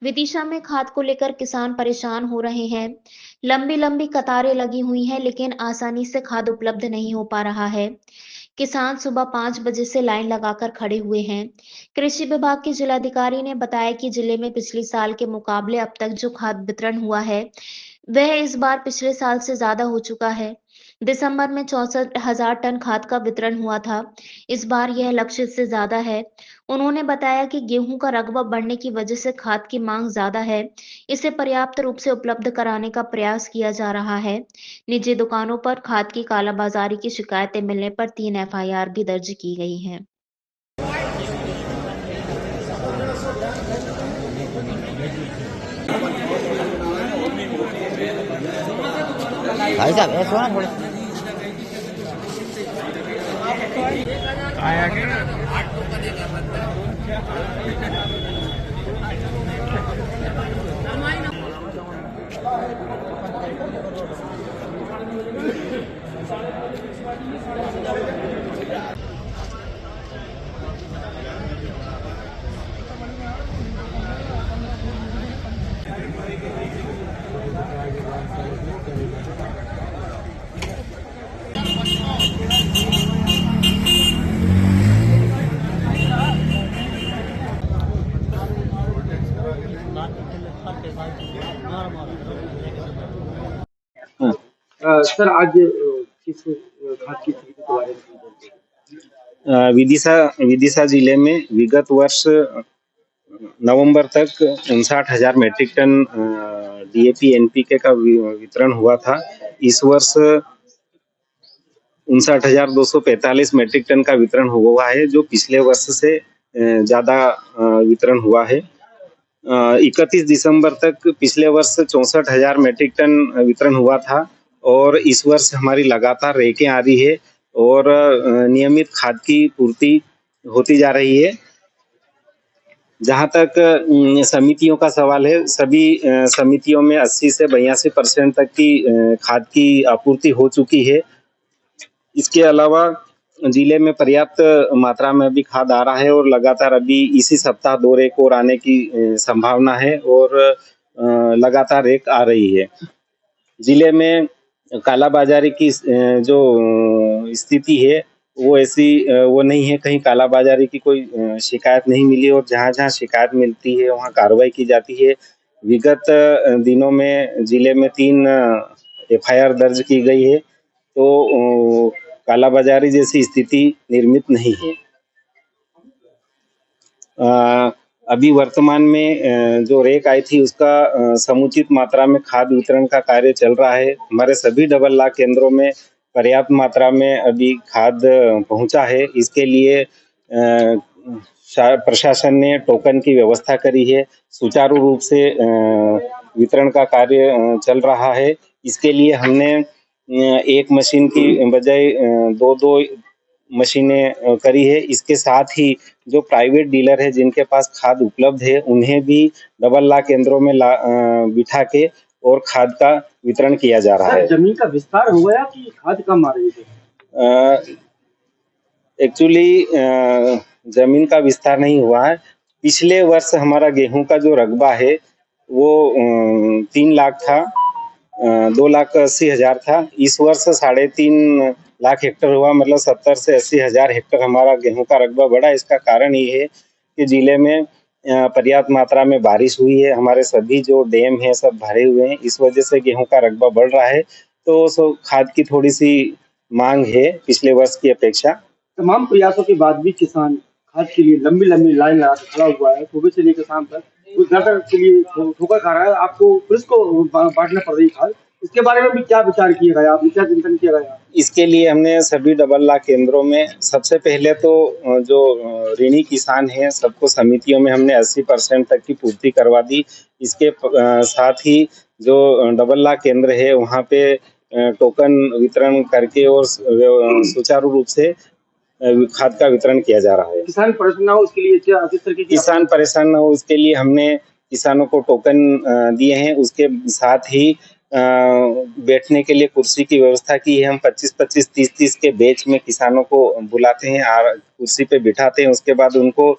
विदिशा में खाद को लेकर किसान परेशान हो रहे हैं। लंबी लंबी कतारें लगी हुई हैं, लेकिन आसानी से खाद उपलब्ध नहीं हो पा रहा है। किसान सुबह 5 बजे से लाइन लगाकर खड़े हुए हैं। कृषि विभाग के जिलाधिकारी ने बताया कि जिले में पिछले साल के मुकाबले अब तक जो खाद वितरण हुआ है, वह इस बार पिछले साल से ज्यादा हो चुका है। दिसंबर में 64,000 टन खाद का वितरण हुआ था। इस बार यह लक्ष्य से ज्यादा है। उन्होंने बताया कि गेहूं का रकबा बढ़ने की वजह से खाद की मांग ज्यादा है। इसे पर्याप्त रूप से उपलब्ध कराने का प्रयास किया जा रहा है। निजी दुकानों पर खाद की कालाबाजारी की शिकायतें मिलने पर 3 एफआईआर भी दर्ज की गई हैं। भाई साहब ऐसा ना थोड़ा आया क्या सर आज किस खाद की खरीदी के बारे में विदिशा विदिशा जिले में विगत वर्ष नवंबर तक 59,000 मैट्रिक टन डीएपी एनपीके का वितरण हुआ था। इस वर्ष 59,245 मैट्रिक टन का वितरण हुआ है, जो पिछले वर्ष से ज्यादा वितरण हुआ है। 31 दिसंबर तक पिछले वर्ष 64,000 मैट्रिक टन वितरण हुआ था और इस वर्ष हमारी लगातार रेकें आ रही है और नियमित खाद की पूर्ति होती जा रही है। जहां तक समितियों का सवाल है, सभी समितियों में 80 से 82% तक की खाद की आपूर्ति हो चुकी है। इसके अलावा जिले में पर्याप्त मात्रा में अभी खाद आ रहा है और लगातार अभी इसी सप्ताह 2 रेक और आने की संभावना है और लगातार रेक आ रही है। जिले में कालाबाजारी की जो स्थिति है वो ऐसी वो नहीं है, कहीं कालाबाजारी की कोई शिकायत नहीं मिली और जहां जहां शिकायत मिलती है वहां कार्रवाई की जाती है। विगत दिनों में जिले में 3 एफआईआर दर्ज की गई है, तो कालाबाजारी जैसी स्थिति निर्मित नहीं है। अभी वर्तमान में जो रेक आई थी उसका समुचित मात्रा में खाद वितरण का कार्य चल रहा है। हमारे सभी डबल लाख केंद्रों में पर्याप्त मात्रा में अभी खाद पहुंचा है। इसके लिए प्रशासन ने टोकन की व्यवस्था करी है। सुचारू रूप से वितरण का कार्य चल रहा है। इसके लिए हमने एक मशीन की बजाय दो मशीनें करी है। इसके साथ ही जो प्राइवेट डीलर है जिनके पास खाद उपलब्ध है उन्हें भी डबल लाख केंद्रों में बिठा के और खाद का वितरण किया जा रहा है। जमीन का विस्तार हो गया कि खाद कम आ रही है? एक्चुअली जमीन का विस्तार नहीं हुआ है। पिछले वर्ष हमारा गेहूं का जो रकबा है वो 3 लाख था, 2,80,000 था। इस वर्ष 3.5 लाख हेक्टर हुआ, मतलब 70 से 80 हजार हेक्टर हमारा गेहूं का रकबा बढ़ा। इसका कारण ये है कि जिले में पर्याप्त मात्रा में बारिश हुई है। हमारे सभी जो डैम है सब भरे हुए हैं, इस वजह से गेहूं का रकबा बढ़ रहा है। तो खाद की थोड़ी सी मांग है पिछले वर्ष की अपेक्षा। तमाम प्रयासों के बाद भी किसान खाद के लिए लंबी लंबी लाइन लगा खड़ा हुआ है। सुबह से लेकर शाम तक उस ज्यादा के लिए ठोकर खा रहा है। आपको पुलिस को बांटना पड़ रही खाद, इसके बारे में भी क्या विचार किया गया, आपने क्या चिंतन किया गया? इसके लिए हमने सभी डबल लाख केंद्रों में सबसे पहले तो जो ऋणी किसान हैं सबको समितियों में हमने 80% तक की पूर्ति करवा दी। इसके साथ ही जो डबल लाख केंद्र है वहाँ पे टोकन वितरण करके और सुचारू रूप से खाद का वितरण किया जा रहा है। किसान परेशान ना हो उसके लिए किस तरह की किसान परेशान ना हो उसके लिए हमने किसानों को टोकन दिए हैं। उसके साथ ही बैठने के लिए कुर्सी की व्यवस्था की है। हम 25-25, 30-30 के बैच में किसानों को बुलाते हैं और कुर्सी पे बिठाते हैं। उसके बाद उनको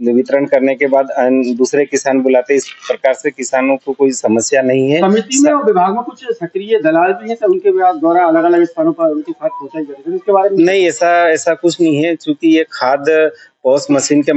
वितरण करने के बाद दूसरे किसान बुलाते हैं। इस प्रकार से किसानों को कोई समस्या नहीं है। समिति में और विभाग में कुछ सक्रिय दलाल भी हैं, तो उनके द्वारा अलग अलग स्थानों पर उनकी खाद पहुंचाई जाती है, इसके बारे में नहीं, ऐसा कुछ नहीं है। चूंकि ये खाद पॉस मशीन के